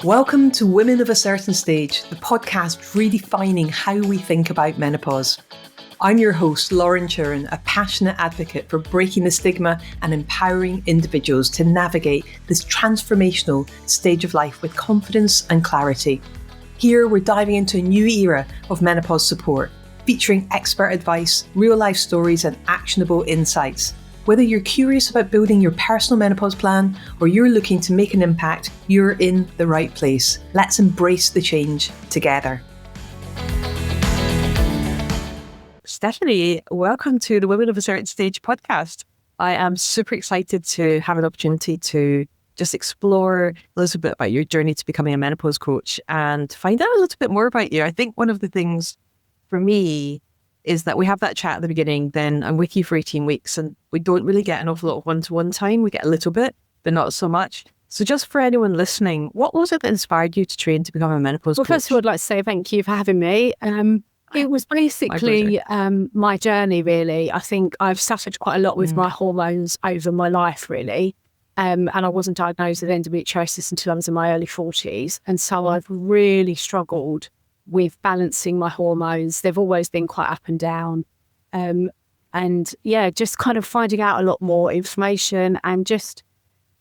Welcome to Women of a Certain Stage, the podcast redefining how we think about menopause. I'm your host, Lauren Turin, a passionate advocate for breaking the stigma and empowering individuals to navigate this transformational stage of life with confidence and clarity. Here, we're diving into a new era of menopause support, featuring expert advice, real-life stories, and actionable insights. Whether you're curious about building your personal menopause plan or you're looking to make an impact, you're in the right place. Let's embrace the change together. Stephanie, welcome to the Women of a Certain Stage podcast. I am super excited to have an opportunity to just explore a little bit about your journey to becoming a menopause coach and find out a little bit more about you. I think one of the things for me is that we have that chat at the beginning, then I'm with you for 18 weeks and we don't really get an awful lot of one-to-one time. We get a little bit, but not so much. So just for anyone listening, what was it that inspired you to train to become a menopause coach? First of all, I'd like to say thank you for having me. It was basically my journey, really. I think I've suffered quite a lot with my hormones over my life, really. And I wasn't diagnosed with endometriosis until I was in my early 40s. And so I've really struggled with balancing my hormones. They've always been quite up and down. Just kind of finding out a lot more information and just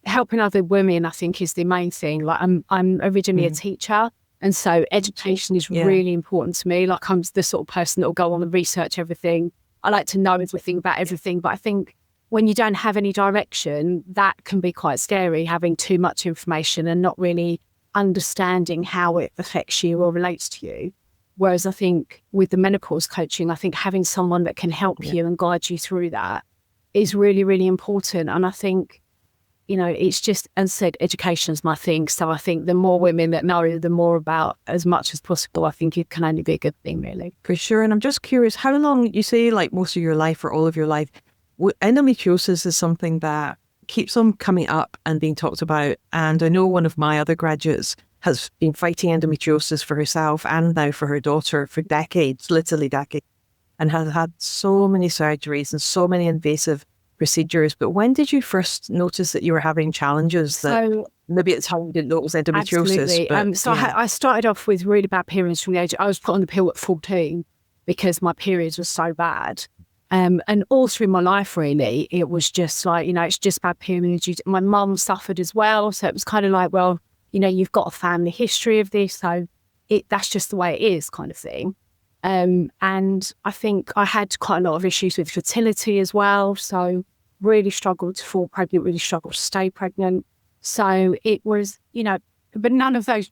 helping other women, I think, is the main thing. Like I'm originally a teacher. And so education is really important to me. Like I'm the sort of person that will go on and research everything. I like to know everything about everything. But I think when you don't have any direction, that can be quite scary, having too much information and not really understanding how it affects you or relates to you. Whereas I think with the menopause coaching, I think having someone that can help you and guide you through that is really, really important. And I think, you know, it's just, as I said, education is my thing. So I think the more women that know, the more about as much as possible, I think it can only be a good thing, really. For sure. And I'm just curious, how long, you say like most of your life or all of your life, endometriosis is something that keeps on coming up and being talked about. And I know one of my other graduates has been fighting endometriosis for herself and now for her daughter for decades, literally decades, and has had so many surgeries and so many invasive procedures. But when did you first notice that you were having challenges that maybe at the time you didn't know it was endometriosis? Absolutely. I started off with really bad periods from the age, I was put on the pill at 14 because my periods were so bad. And all through my life, really, it was just like, you know, it's just bad periods. My mum suffered as well. So it was kind of like, well, you know, you've got a family history of this. So that's just the way it is, kind of thing. And I think I had quite a lot of issues with fertility as well. So really struggled to fall pregnant, really struggled to stay pregnant. So it was, you know, but none of those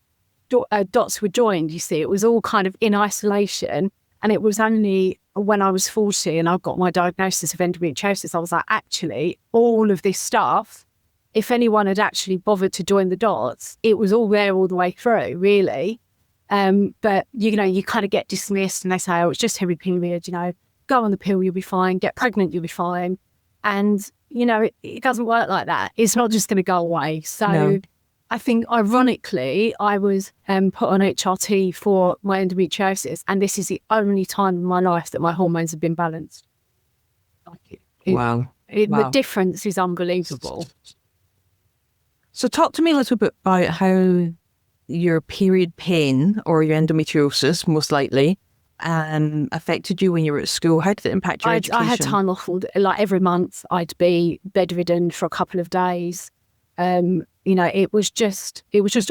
dots were joined, you see. It was all kind of in isolation. And it was only when I was 40 and I got my diagnosis of endometriosis, I was like, actually, all of this stuff, if anyone had actually bothered to join the dots, it was all there all the way through, really. But, you know, you kind of get dismissed and they say, oh, it's just every period, you know, go on the pill, you'll be fine, get pregnant, you'll be fine. And, you know, it doesn't work like that. It's not just going to go away. So I think, ironically, I was put on HRT for my endometriosis, and this is the only time in my life that my hormones have been balanced. Wow. The difference is unbelievable. So talk to me a little bit about how your period pain or your endometriosis, most likely, affected you when you were at school. How did it impact your education? I had time off, like every month I'd be bedridden for a couple of days. You know, it was just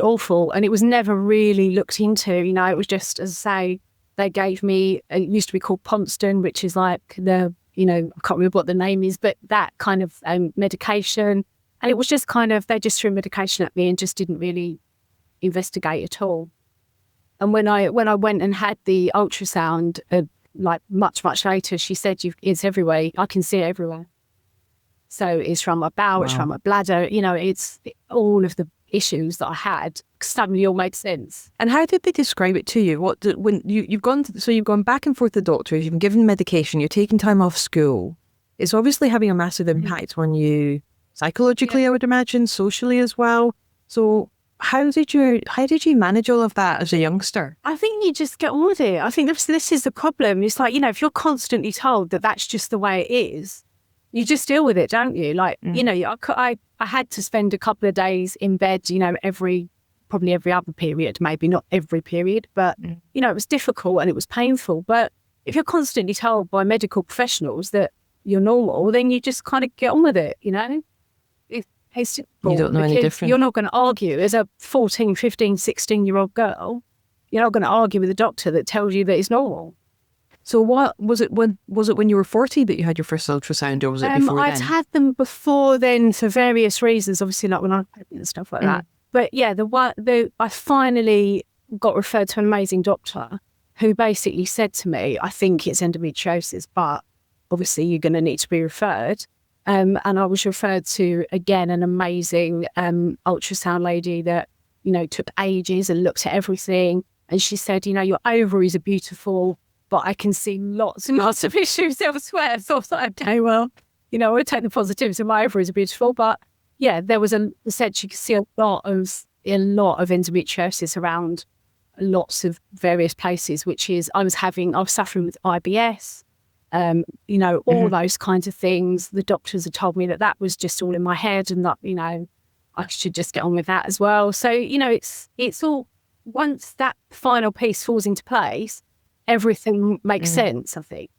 awful, and it was never really looked into. You know, it was just, as I say, they gave me, it used to be called Ponston, which is like the, you know, I can't remember what the name is, but that kind of medication. And it was just kind of, they just threw medication at me and just didn't really investigate at all. And when I went and had the ultrasound, like much later, she said, it's everywhere. I can see it everywhere. So it's from my bowel, it's from my bladder, you know, it's all of the issues that I had suddenly all made sense. And how did they describe it to you? When you've gone back and forth to doctors, you've been given medication, you're taking time off school. It's obviously having a massive impact on you psychologically, I would imagine, socially as well. So how did you manage all of that as a youngster? I think you just get on with it. I think this is the problem. It's like, you know, if you're constantly told that that's just the way it is, you just deal with it, don't you? Like, you know, I had to spend a couple of days in bed, you know, every probably every other period, maybe not every period, but, you know, it was difficult and it was painful. But if you're constantly told by medical professionals that you're normal, then you just kind of get on with it, you know? It's You don't know any different. You're not going to argue as a 14, 15, 16-year-old girl. You're not going to argue with a doctor that tells you that it's normal. So what was it when you were 40 that you had your first ultrasound, or was it before then? I'd had them before then for various reasons, obviously, like when I was pregnant and stuff like that. But yeah, I finally got referred to an amazing doctor who basically said to me, I think it's endometriosis, but obviously you're going to need to be referred. And I was referred to, again, an amazing ultrasound lady that, you know, took ages and looked at everything. And she said, you know, your ovaries are beautiful, but I can see lots and lots of issues elsewhere. So I thought, okay, well, you know, I'll take the positives and my ovaries are beautiful. But yeah, there was said she could see a lot of endometriosis around lots of various places, which is I was suffering with IBS. You know, all those kinds of things. The doctors had told me that was just all in my head and that, you know, I should just get on with that as well. So, you know, it's all, once that final piece falls into place, everything makes sense, I think.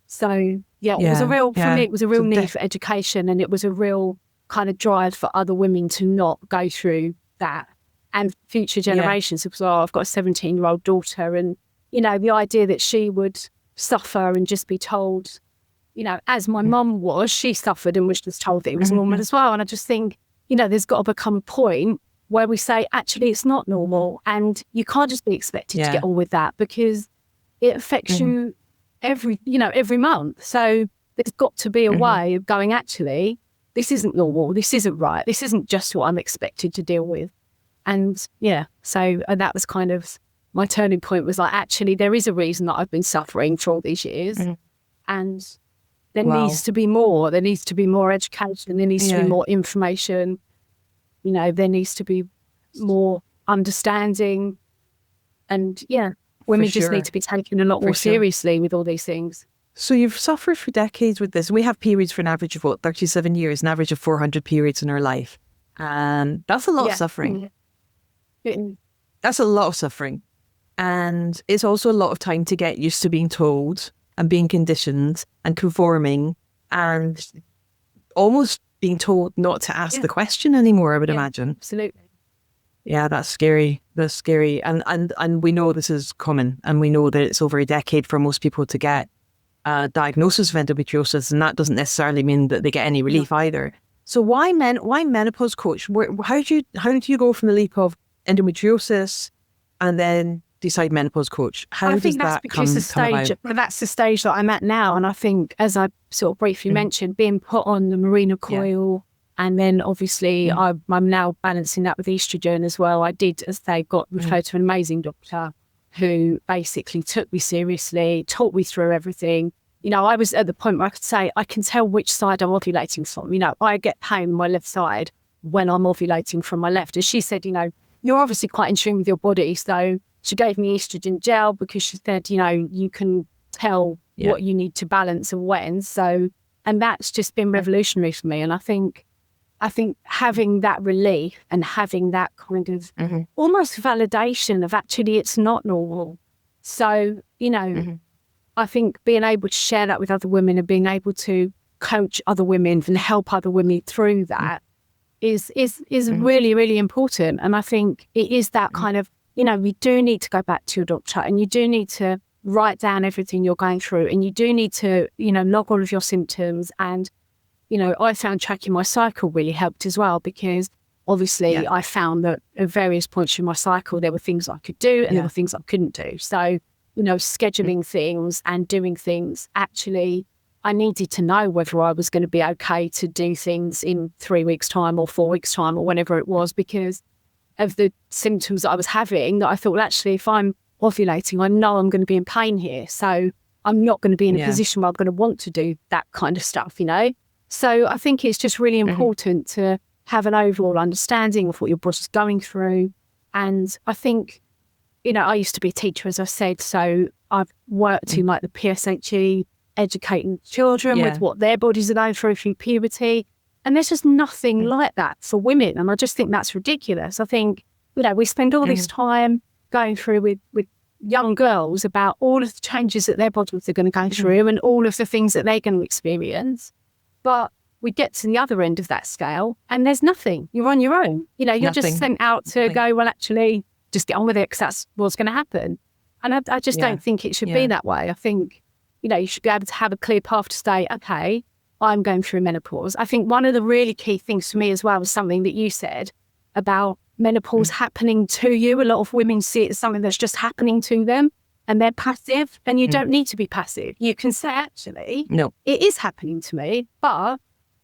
So, yeah, it was a real, for me, it was a real need for education, and it was a real kind of drive for other women to not go through that, and future generations as well. I've got a 17-year-old daughter, and, you know, the idea that she would suffer and just be told, you know, as my mum was, she suffered and was just told that it was normal as well. And I just think, you know, there's got to become a point where we say, actually, it's not normal, and you can't just be expected to get on with that, because it affects you every month. So there's got to be a way of going, actually, this isn't normal, this isn't right, this isn't just what I'm expected to deal with. And yeah, so that was kind of my turning point, was like, actually, there is a reason that I've been suffering for all these years. And there needs to be more. There needs to be more education. There needs to be more information. You know, there needs to be more understanding. And yeah, women just need to be taken a lot more seriously with all these things. So you've suffered for decades with this. We have periods for an average of 37 years, an average of 400 periods in our life. And that's a lot of suffering. That's a lot of suffering. And it's also a lot of time to get used to being told and being conditioned and conforming and almost being told not to ask the question anymore, I would imagine. Absolutely. Yeah, that's scary. That's scary. And we know this is common, and we know that it's over a decade for most people to get a diagnosis of endometriosis, and that doesn't necessarily mean that they get any relief either. So why menopause coach? How do you go from the leap of endometriosis and then decide menopause coach? How does that come about? That's the stage that I'm at now. And I think, as I sort of briefly mentioned, being put on the Mirena coil, and then obviously I'm now balancing that with estrogen as well. I did, as they got referred to an amazing doctor who basically took me seriously, taught me through everything. You know, I was at the point where I could say, I can tell which side I'm ovulating from. You know, I get pain on my left side when I'm ovulating from my left. And she said, you know, you're obviously quite in tune with your body. So she gave me estrogen gel because she said, you know, you can tell what you need to balance and when. So, and that's just been revolutionary for me. And I think having that relief and having that kind of almost validation of actually it's not normal. So, you know, I think being able to share that with other women and being able to coach other women and help other women through that is really, really important. And I think it is that kind of, you know, you do need to go back to your doctor, and you do need to write down everything you're going through, and you do need to, you know, log all of your symptoms. And, you know, I found tracking my cycle really helped as well, because obviously I found that at various points in my cycle, there were things I could do and there were things I couldn't do. So, you know, scheduling things and doing things, actually, I needed to know whether I was going to be okay to do things in 3 weeks' time or 4 weeks' time or whenever it was, because of the symptoms that I was having, that I thought, well, actually, if I'm ovulating, I know I'm going to be in pain here. So I'm not going to be in a position where I'm going to want to do that kind of stuff, you know? So I think it's just really important to have an overall understanding of what your body's going through. And I think, you know, I used to be a teacher, as I said, so I've worked in like the PSHE, educating children with what their bodies are going through puberty. And there's just nothing like that for women. And I just think that's ridiculous. I think we spend all this time going through with young girls about all of the changes that their bodies are going to go through and all of the things that they're going to experience. But we get to the other end of that scale and there's nothing. You're on your own. You're just sent out to go, well, actually, just get on with it because that's what's going to happen. And I just don't think it should be that way. I think, you should be able to have a clear path to say, okay, I'm going through menopause. I think one of the really key things for me as well was something that you said about menopause happening to you. A lot of women see it as something that's just happening to them and they're passive, and you don't need to be passive. You can say, actually, no, it is happening to me, but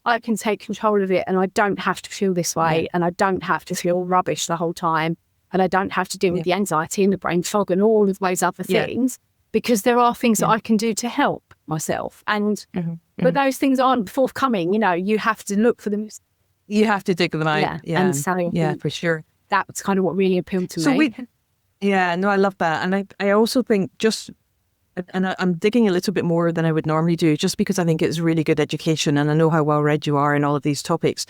I can take control of it and I don't have to feel this way and I don't have to feel rubbish the whole time and I don't have to deal with the anxiety and the brain fog and all of those other things because there are things that I can do to help myself. And but those things aren't forthcoming. You have to look for them. You have to dig them out. And so for sure. That's kind of what really appealed to me. I love that. And I also think I'm digging a little bit more than I would normally do, just because I think it's really good education and I know how well read you are in all of these topics.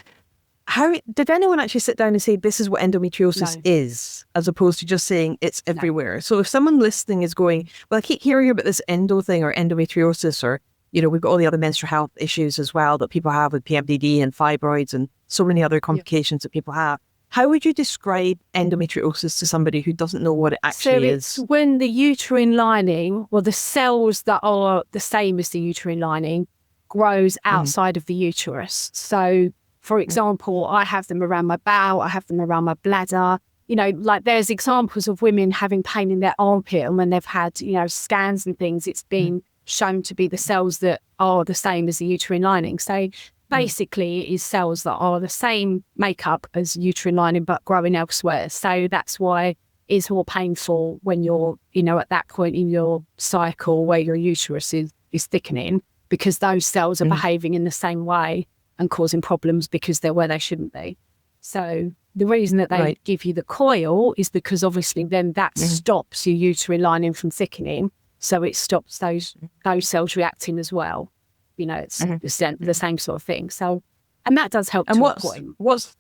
How did anyone actually sit down and say this is what endometriosis is, as opposed to just saying it's everywhere? So if someone listening is going, well, I keep hearing about this endo thing or endometriosis, or we've got all the other menstrual health issues as well that people have with PMDD and fibroids and so many other complications that people have. How would you describe endometriosis to somebody who doesn't know what it actually is? So it's when the uterine lining, or the cells that are the same as the uterine lining, grows outside of the uterus. So, for example, I have them around my bowel, I have them around my bladder. There's examples of women having pain in their armpit, and when they've had, scans and things, it's been shown to be the cells that are the same as the uterine lining. So basically it is cells that are the same makeup as uterine lining but growing elsewhere. So that's why it's more painful when you're, at that point in your cycle where your uterus is thickening, because those cells are behaving in the same way and causing problems because they're where they shouldn't be. So the reason that they give you the coil is because obviously then that stops your uterine lining from thickening. So it stops those cells reacting as well. It's the same sort of thing. So, and that does help to a point. What's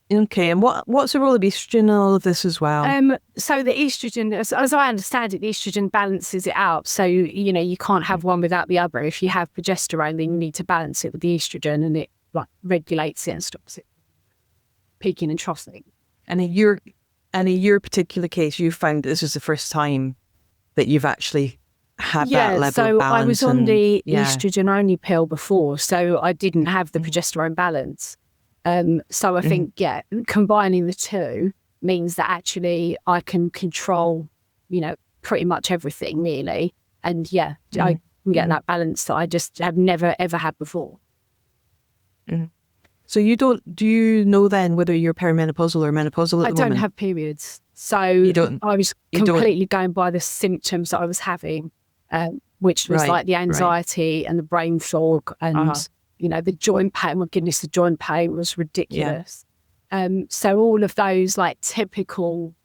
the role of estrogen in all of this as well? So the estrogen, as I understand it, the estrogen balances it out. So, you can't have one without the other. If you have progesterone, then you need to balance it with the estrogen, and it regulates it and stops it peaking and troughing. And in your particular case, you found this is the first time that you've actually had that level of balance. I was on the estrogen only pill before, so I didn't have the progesterone balance. So I think, combining the two means that actually I can control, pretty much everything really. And I can get that balance that I just have never ever had before. So do you know then whether you're perimenopausal or menopausal at the moment? I don't have periods. So I was completely going by the symptoms that I was having, which was like the anxiety and the brain fog and, the joint pain. My goodness, the joint pain was ridiculous. So all of those typical,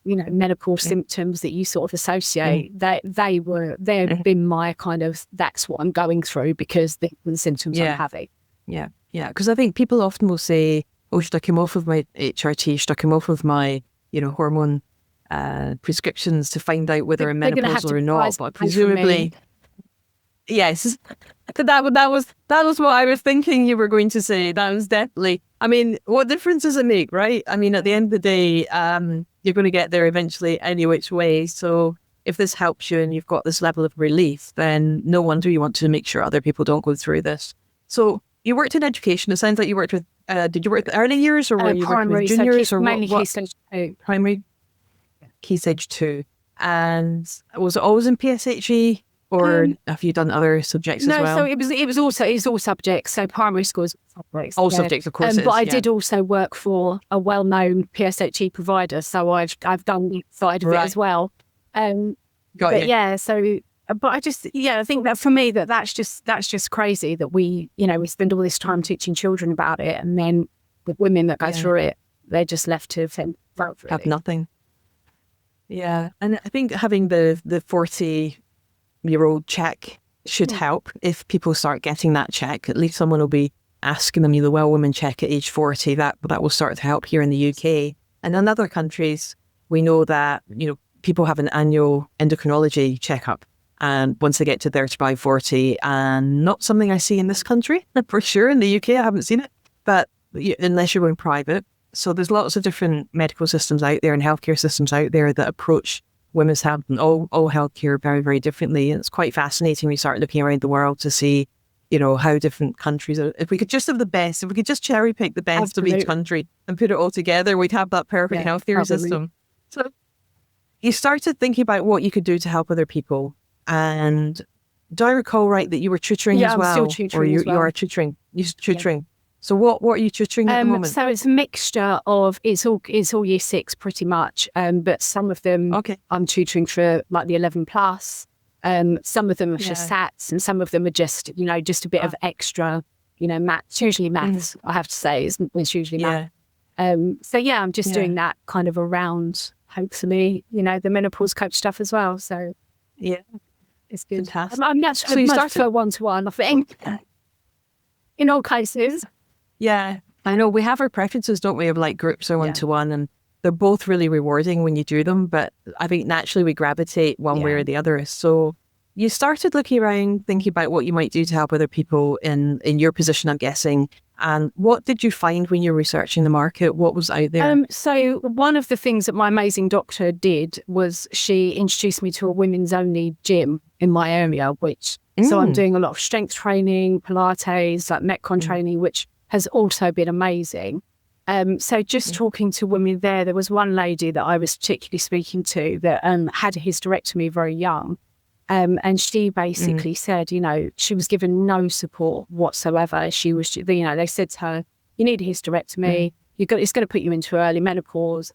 menopause symptoms that you sort of associate, they've been my kind of, that's what I'm going through because the symptoms I'm having. Yeah. Yeah. Because I think people often will say, oh, should I come off of my HRT? Should I come off of my, hormone prescriptions to find out whether I'm menopausal or not? But presumably, yes, that was what I was thinking you were going to say. That was definitely. I mean, what difference does it make, right? I mean, at the end of the day, you're going to get there eventually any which way. So if this helps you and you've got this level of relief, then no wonder you want to make sure other people don't go through this. So you worked in education. It sounds like you worked with. Did you work with early years or were you working with juniors or mainly what? Key Stage 2. Primary, Key Stage 2. And was it always in PSHE or have you done other subjects as well? No, so it was all subjects. So primary schools, subjects. All subjects, of course. But I did also work for a well-known PSHE provider, so I've done that side of it as well. Got you. Yeah, so. But I just, I think that for me that's just crazy that we spend all this time teaching children about it, and then with women that go through it, they're just left to have nothing. Yeah, and I think having the 40-year-old check should help. If people start getting that check, at least someone will be asking them the well woman check at age 40. That will start to help here in the UK. And in other countries, we know that, people have an annual endocrinology checkup. And once they get to 35, 40, and not something I see in this country, for sure. In the UK, I haven't seen it, but unless you're going private. So there's lots of different medical systems out there and healthcare systems out there that approach women's health and all healthcare very, very differently. And it's quite fascinating when you start looking around the world to see, how different countries are. If we could just have the best, if we could just cherry pick the best of each country and put it all together, we'd have that perfect healthcare system. So you started thinking about what you could do to help other people. And do I recall right that you were tutoring as well? Yeah, I'm still tutoring as well. You are tutoring. You're tutoring. Yeah. So what are you tutoring at the moment? So it's a mixture of, it's all year 6 pretty much. But some of them I'm tutoring for like the 11 plus. Some of them are for SATs, and some of them are just, just a bit of extra, maths. It's usually maths, I have to say. It's usually maths. So I'm just doing that kind of around, hopefully, the menopause coach stuff as well. So it's good. Fantastic. I'm so you start for one-to-one, I think, in all cases. Yeah, I know we have our preferences, don't we, of like groups or one-to-one, and they're both really rewarding when you do them, but I think naturally we gravitate one way or the other. So you started looking around, thinking about what you might do to help other people in your position, I'm guessing. And what did you find when you were researching the market? What was out there? So one of the things that my amazing doctor did was she introduced me to a women's only gym in my area, so I'm doing a lot of strength training, Pilates, like Metcon training, which has also been amazing. So just talking to women there was one lady that I was particularly speaking to that had a hysterectomy very young. And she basically said, she was given no support whatsoever. She was, they said to her, you need a hysterectomy. It's going to put you into early menopause.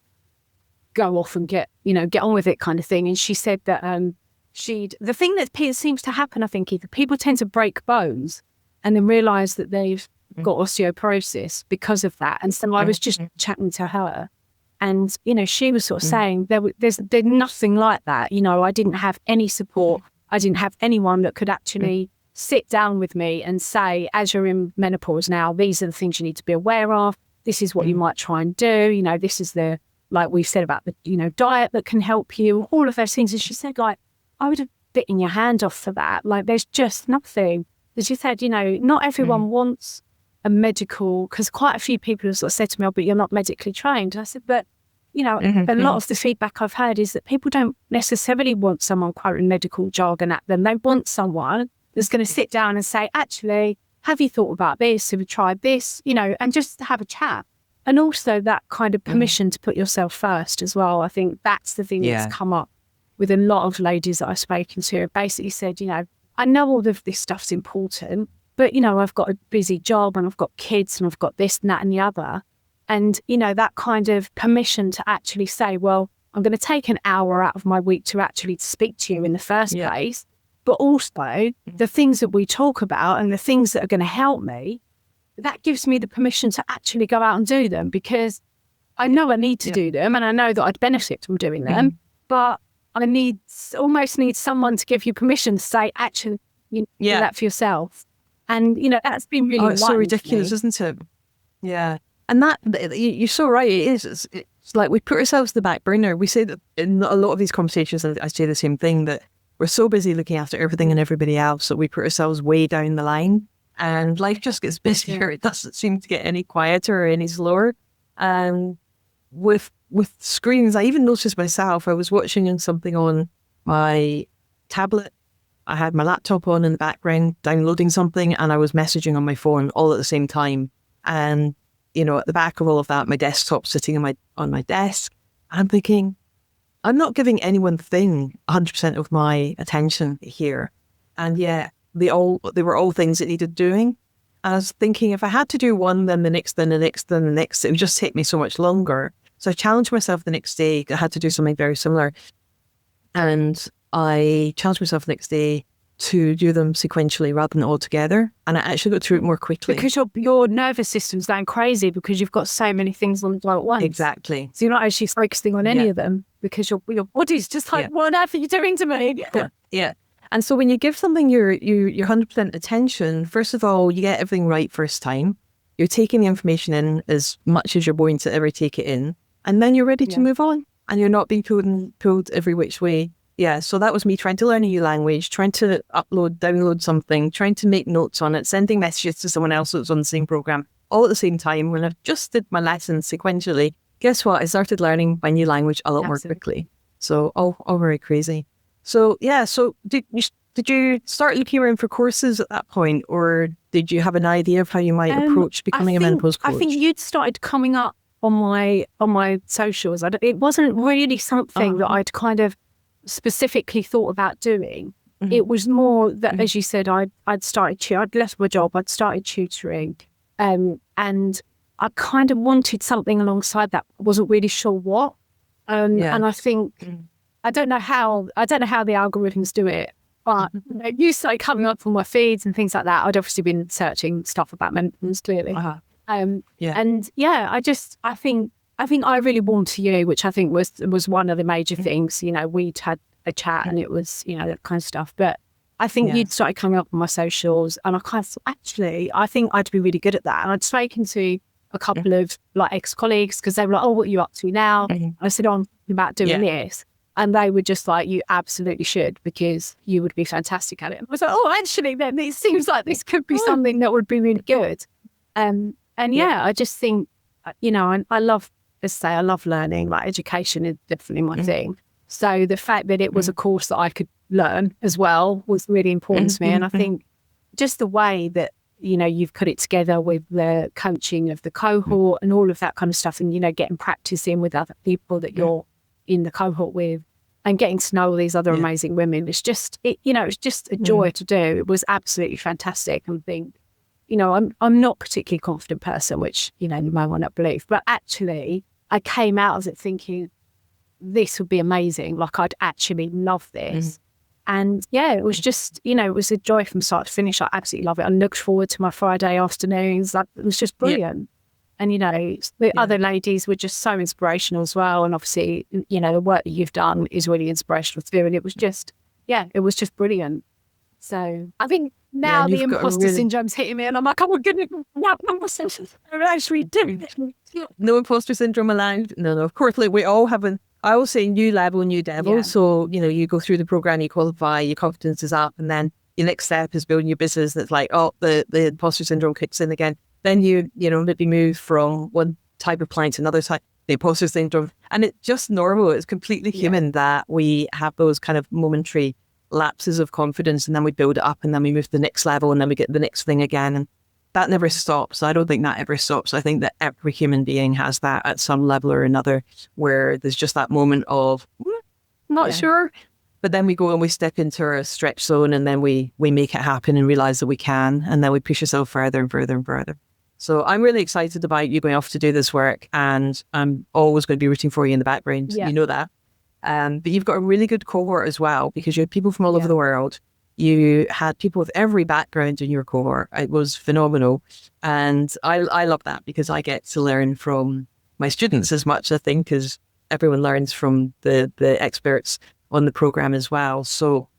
Go off and get on with it kind of thing. And she said that the thing that seems to happen, I think, is that people tend to break bones and then realise that they've got osteoporosis because of that. And so I was just chatting to her, and she was sort of saying there's nothing like that. I didn't have any support. I didn't have anyone that could actually sit down with me and say, as you're in menopause now, these are the things you need to be aware of. This is what you might try and do. This is like we've said about the diet that can help you, all of those things. And she said, like, I would have bitten your hand off for that. Like, there's just nothing. As she said, not everyone wants a medical, because quite a few people have sort of said to me, oh, but you're not medically trained. I said, but, a lot of the feedback I've heard is that people don't necessarily want someone quoting medical jargon at them. They want someone that's going to sit down and say, actually, have you thought about this? Have you tried this? And just have a chat. And also that kind of permission to put yourself first as well. I think that's the thing that's come up with a lot of ladies that I've spoken to. Have basically said, I know all of this stuff's important, but, I've got a busy job and I've got kids and I've got this and that and the other. And, that kind of permission to actually say, well, I'm going to take an hour out of my week to actually speak to you in the first place. But also the things that we talk about and the things that are going to help me, that gives me the permission to actually go out and do them, because I know I need to do them and I know that I'd benefit from doing them. But I almost need someone to give you permission to say, actually, do that for yourself. And, that's been really it's so ridiculous, isn't it? Yeah. And that, you're so right, it is. It's like we put ourselves to the back burner. We say that in a lot of these conversations, and I say the same thing, that we're so busy looking after everything and everybody else that we put ourselves way down the line. And life just gets busier. It doesn't seem to get any quieter or any slower. With screens, I even noticed myself, I was watching something on my tablet. I had my laptop on in the background, downloading something, and I was messaging on my phone all at the same time. And, at the back of all of that, my desktop sitting on my desk. I'm thinking, I'm not giving any one thing 100% of my attention here. And yet, they were all things that needed doing. And I was thinking, if I had to do one, then the next, then the next, then the next, it would just take me so much longer. So I challenged myself the next day. I had to do something very similar. And I challenged myself the next day to do them sequentially rather than all together. And I actually got through it more quickly. Because your nervous system's going crazy because you've got so many things on the go at once. Exactly. So you're not actually focusing on any of them because your body's just like, what on earth are you doing to me? Yeah. And so when you give something your 100% attention, first of all, you get everything right first time. You're taking the information in as much as you're going to ever take it in. and then you're ready to move on, and you're not being pulled every which way. Yeah, so that was me trying to learn a new language, trying to download something, trying to make notes on it, sending messages to someone else that was on the same program, all at the same time. When I just did my lessons sequentially, guess what? I started learning my new language a lot more quickly. So all very crazy. So yeah, so did you start looking around for courses at that point, or did you have an idea of how you might approach becoming a menopause coach? I think you'd started coming up on my socials. It wasn't really something that I'd kind of specifically thought about doing. It was more that, as you said, I'd left my job, I'd started tutoring, and I kind of wanted something alongside that. I wasn't really sure what. And I think I don't know how the algorithms do it, but you started coming up on my feeds and things like that. I'd obviously been searching stuff about menopause, clearly. And I think I really warmed to you, which I think was one of the major things. You know, we'd had a chat and it was, you know, that kind of stuff. But I think you'd started coming up on my socials, and I kind of thought, actually, I think I'd be really good at that. And I'd spoken to a couple of like ex-colleagues, because they were like, oh, what are you up to now? I said, I'm about doing this. And they were just like, you absolutely should, because you would be fantastic at it. And I was like, oh, actually, then it seems like this could be something that would be really good. And I just think, you know, I love, as I say, I love learning. Like, education is definitely my thing. So the fact that it was a course that I could learn as well was really important to me. And I think just the way that, you know, you've put it together with the coaching of the cohort and all of that kind of stuff, and, you know, getting practice in with other people that you're in the cohort with, and getting to know all these other amazing women. It's just, it's just a joy to do. It was absolutely fantastic. And think, you know, I'm not a particularly confident person, which, you know, you might want to believe, but actually I came out of it thinking this would be amazing. Like, I'd actually love this. And it was just, you know, it was a joy from start to finish. I absolutely love it. I looked forward to my Friday afternoons. Like, it was just brilliant. And, you know, the other ladies were just so inspirational as well. And obviously, you know, the work that you've done is really inspirational too. And it was just, it was just brilliant. So I think now the imposter syndrome's hitting me, and I'm like, oh my goodness, I'm actually doing this. No imposter syndrome allowed. No. Of course, like, we all have I always say new level, new devil. Yeah. So, you know, you go through the program, you qualify, your confidence is up, and then your next step is building your business. And it's like, oh, the imposter syndrome kicks in again. Then you know, maybe move from one type of client to another type, the imposter syndrome. And it's just normal. It's completely human that we have those kind of momentary lapses of confidence, and then we build it up, and then we move to the next level, and then we get the next thing again. And that never stops. I don't think that ever stops. I think that every human being has that at some level or another, where there's just that moment of, not sure. But then we go and we step into our stretch zone, and then we make it happen and realize that we can. And then we push ourselves further and further and further. So I'm really excited about you going off to do this work, and I'm always going to be rooting for you in the background. You know that. But you've got a really good cohort as well, because you had people from all over the world. You had people with every background in your cohort. It was phenomenal. And I love that, because I get to learn from my students as much, I think, as everyone learns from the experts on the program as well. So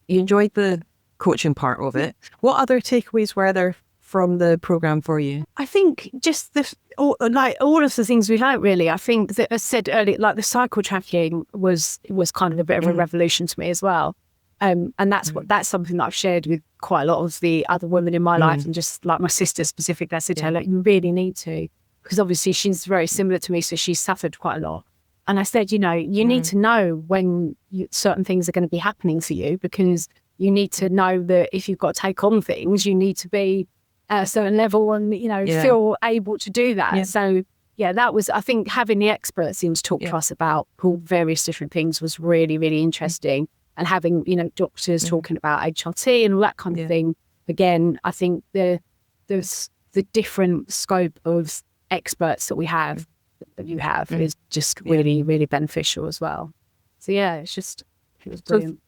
you enjoyed the coaching part of it. What other takeaways were there from the program for you? I think just all of the things we learned, really. I think that, as I said earlier, like the cycle tracking was kind of a bit of a revolution to me as well. And that's something that I've shared with quite a lot of the other women in my life, and just like my sister specifically. I said to her, like, you really need to, because obviously she's very similar to me, so she's suffered quite a lot. And I said, you know, you need to know when certain things are going to be happening for you, because you need to know that if you've got to take on things, you need to be at a certain level and, you know, feel able to do that. So that was, I think, having the experts in to talk to us about all various different things was really, really interesting. And having, you know, doctors talking about HRT and all that kind of thing. Again, I think there's the different scope of experts that you have is just really, really beneficial as well. So it was brilliant. So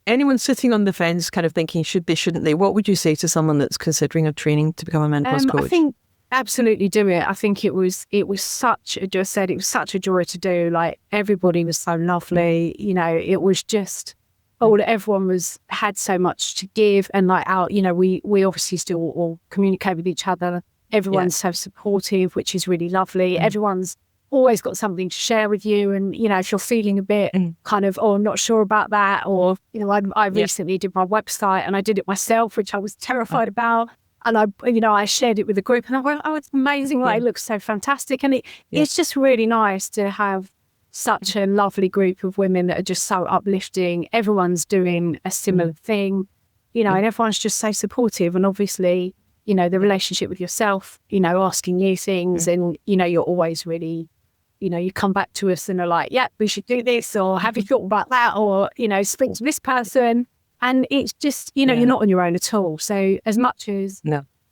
anyone sitting on the fence kind of thinking, should they, shouldn't they? What would you say to someone that's considering a training to become a menopause coach? I think absolutely do it. I think it was such a joy to do. Like, everybody was so lovely. You know, it was just, everyone had so much to give, and like we obviously still all communicate with each other. Everyone's so supportive, which is really lovely. Everyone's always got something to share with you. And, you know, if you're feeling a bit kind of, oh, I'm not sure about that, or, you know, I recently did my website and I did it myself, which I was terrified about. And I shared it with the group and I went, oh, it's amazing. Like, it looks so fantastic. And it's just really nice to have such a lovely group of women that are just so uplifting. Everyone's doing a similar thing, you know, and everyone's just so supportive. And obviously, you know, the relationship with yourself, you know, asking you things and, you know, you're always really, you know, you come back to us and are like, yeah, we should do this, or have you thought about that, or, you know, speak to this person. And it's just, you know, you're not on your own at all. So as much as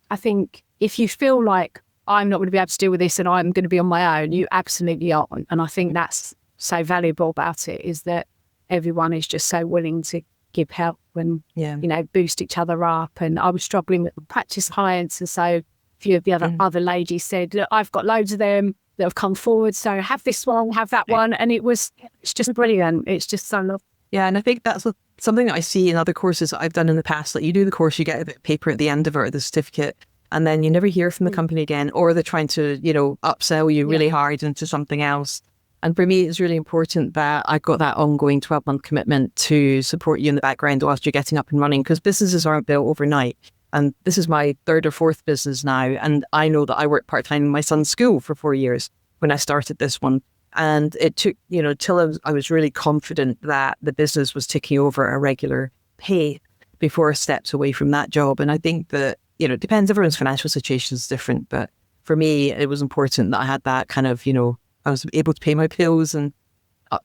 I think if you feel like I'm not going to be able to deal with this and I'm going to be on my own, you absolutely aren't. And I think that's so valuable about it, is that everyone is just so willing to give help and, you know, boost each other up. And I was struggling with practice clients. And so a few of the other ladies said, look, I've got loads of them that have come forward. So have this one, have that one. And it's just brilliant. It's just so lovely. Yeah, and I think that's something that I see in other courses that I've done in the past. Like, you do the course, you get a bit of paper at the end of it, or the certificate, and then you never hear from the company again, or they're trying to, you know, upsell you really hard into something else. And for me, it's really important that I got that ongoing 12-month commitment to support you in the background whilst you're getting up and running, because businesses aren't built overnight. And this is my third or fourth business now. And I know that I worked part-time in my son's school for 4 years when I started this one. And it took, you know, till I was really confident that the business was ticking over a regular pay before I stepped away from that job. And I think that, you know, it depends, everyone's financial situation is different. But for me, it was important that I had that kind of, you know, I was able to pay my bills and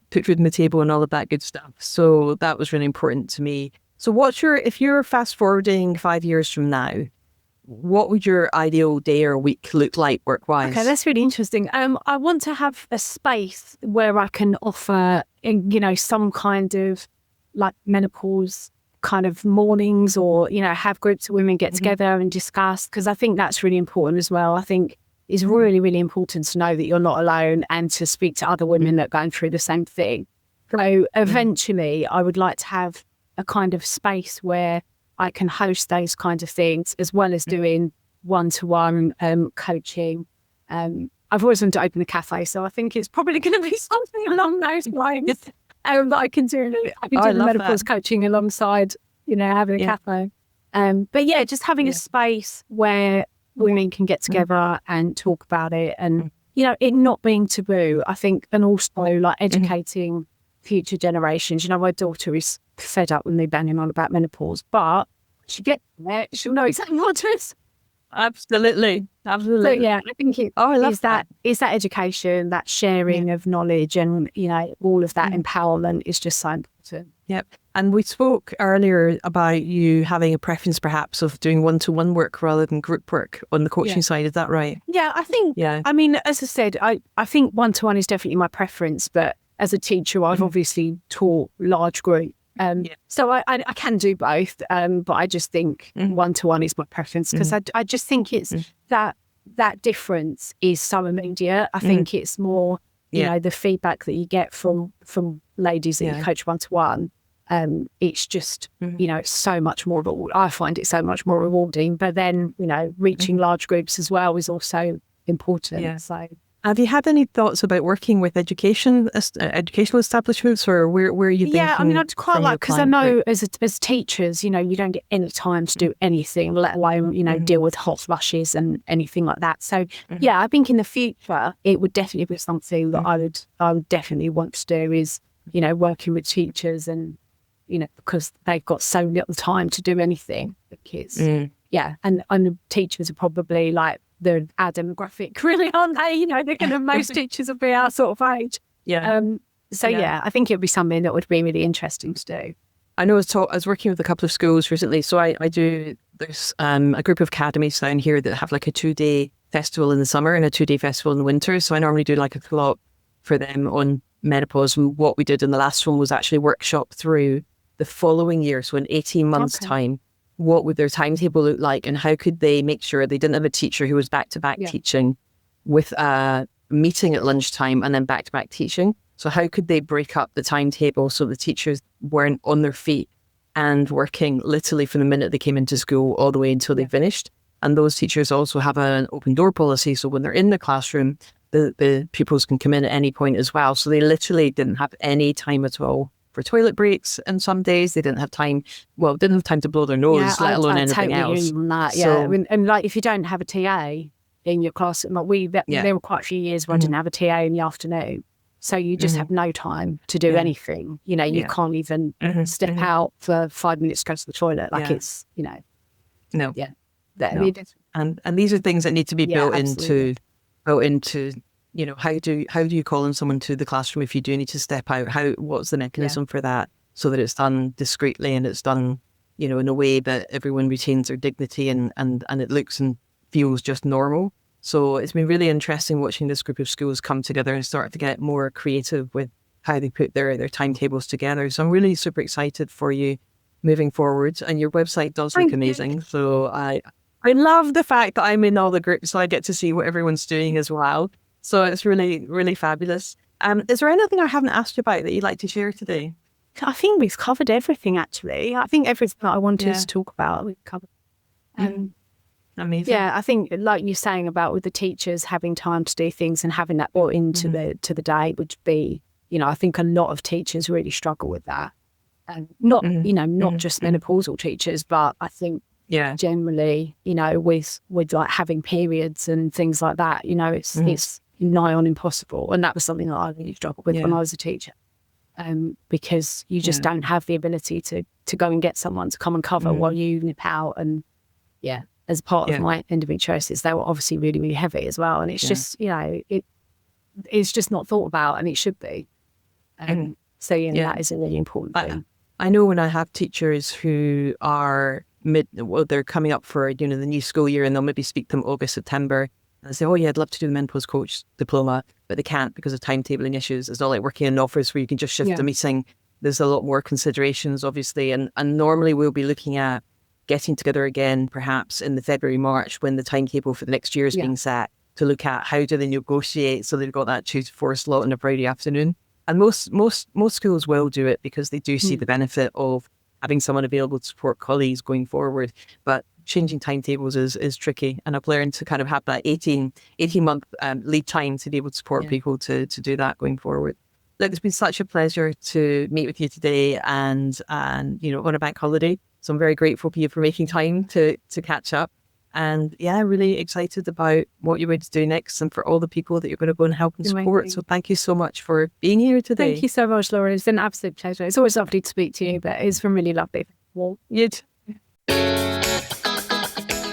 put food on the table and all of that good stuff. So that was really important to me. So if you're fast forwarding 5 years from now, what would your ideal day or week look like work-wise? Okay, that's really interesting. I want to have a space where I can offer, you know, some kind of like menopause kind of mornings, or, you know, have groups of women get together and discuss, because I think that's really important as well. I think it's really, really important to know that you're not alone and to speak to other women that are going through the same thing. So eventually I would like to have a kind of space where I can host those kinds of things, as well as doing one-to-one coaching. I've always wanted to open a cafe, so I think it's probably going to be something along those lines that I can do. I can do the menopause coaching alongside, you know, having a cafe. But yeah, just having a space where women can get together and talk about it, and, you know, it not being taboo, I think, and also like educating future generations. You know, my daughter is fed up with me banging on about menopause, but she gets there, she'll know exactly what it is. Absolutely. So yeah, I think is that education, that sharing of knowledge, and, you know, all of that empowerment is just so important. Yep. And we spoke earlier about you having a preference perhaps of doing one-to-one work rather than group work on the coaching side. Is that right? Yeah, I think, I mean, as I said, I think one-to-one is definitely my preference, but as a teacher, I've obviously taught large group. So I can do both, but I just think one-to-one is my preference, because I just think it's that difference is so immediate. I think it's more, you know, the feedback that you get from ladies that you coach one-to-one. It's just, you know, so much more, I find it so much more rewarding. But then, you know, reaching large groups as well is also important. Yeah. So. Have you had any thoughts about working with educational establishments, or where are you thinking? Yeah, I mean, I'd quite like, because I know as teachers, you know, you don't get any time to do anything, let alone, you know, deal with hot flushes and anything like that. So yeah, I think in the future, it would definitely be something that I would definitely want to do, is, you know, working with teachers, and, you know, because they've got so little time to do anything, the kids. Yeah, and teachers are probably like our demographic, really, aren't they? You know, they're going to, most teachers will be our sort of age. Yeah. So yeah, I think it would be something that would be really interesting to do. I know I was working with a couple of schools recently, so there's a group of academies down here that have like a 2-day festival in the summer and a 2-day festival in the winter. So I normally do like a colloque for them on menopause. And what we did in the last one was actually workshop through the following year. So in 18 months time, what would their timetable look like, and how could they make sure they didn't have a teacher who was back-to-back teaching with a meeting at lunchtime and then back-to-back teaching. So how could they break up the timetable so the teachers weren't on their feet and working literally from the minute they came into school all the way until they finished? And those teachers also have an open door policy. So when they're in the classroom, the pupils can come in at any point as well. So they literally didn't have any time at all for toilet breaks. And some days they didn't have time to blow their nose, let alone anything else. That, and like if you don't have a TA in your class, like there were quite a few years where I didn't have a TA in the afternoon. So you just have no time to do anything. You know, you can't even step out for 5 minutes to go to the toilet. Like it's, you know. No. Yeah. No. And these are things that need to be built into, you know, how do you call in someone to the classroom if you do need to step out? What's the mechanism for that, so that it's done discreetly and it's done, you know, in a way that everyone retains their dignity and it looks and feels just normal. So it's been really interesting watching this group of schools come together and start to get more creative with how they put their timetables together. So I'm really super excited for you moving forward, and your website does look amazing. So I love the fact that I'm in all the groups, so I get to see what everyone's doing as well. So it's really, really fabulous. Is there anything I haven't asked you about that you'd like to share today? I think we've covered everything, actually. I think everything that I wanted to talk about, we've covered. Amazing. Yeah, I think like you're saying about with the teachers having time to do things and having that brought into the day would be, you know, I think a lot of teachers really struggle with that. And not, you know, not just menopausal teachers, but I think generally, you know, with like having periods and things like that, you know, it's nigh on impossible. And that was something that I really struggled with when I was a teacher. Because you just don't have the ability to go and get someone to come and cover while you nip out. And as part of my endometriosis, they were obviously really, really heavy as well. And it's just, you know, it's just not thought about, and it should be. So, that is a really important thing. I know when I have teachers who are they're coming up for, you know, the new school year, and they'll maybe speak to them August, September, and they say, oh yeah, I'd love to do the menopause coach diploma, but they can't because of timetabling issues. It's not like working in an office where you can just shift a meeting. There's a lot more considerations, obviously, and normally we'll be looking at getting together again, perhaps in the February, March, when the timetable for the next year is being set, to look at how do they negotiate so they've got that 2 to 4 slot on a Friday afternoon. And most schools will do it because they do see the benefit of having someone available to support colleagues going forward. But changing timetables is tricky. And I've learned to kind of have that 18-month lead time to be able to support people to do that going forward. Look, it's been such a pleasure to meet with you today, and you know, on a bank holiday. So I'm very grateful for you for making time to catch up. And really excited about what you're going to do next, and for all the people that you're going to go and help and support. Amazing. So thank you so much for being here today. Thank you so much, Laura. It's been an absolute pleasure. It's always lovely to speak to you, but it's been really lovely. Well, you too.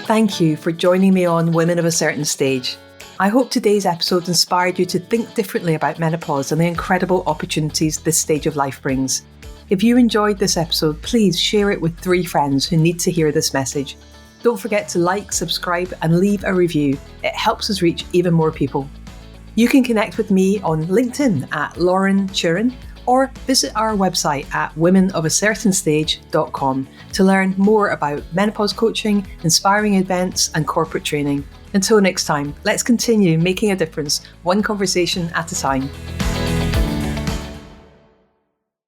Thank you for joining me on Women of a Certain Stage. I hope today's episode inspired you to think differently about menopause and the incredible opportunities this stage of life brings. If you enjoyed this episode, please share it with 3 friends who need to hear this message. Don't forget to like, subscribe, and leave a review. It helps us reach even more people. You can connect with me on LinkedIn at Lauren Turin, or visit our website at womenofacertainstage.com to learn more about menopause coaching, inspiring events, and corporate training. Until next time, let's continue making a difference, one conversation at a time.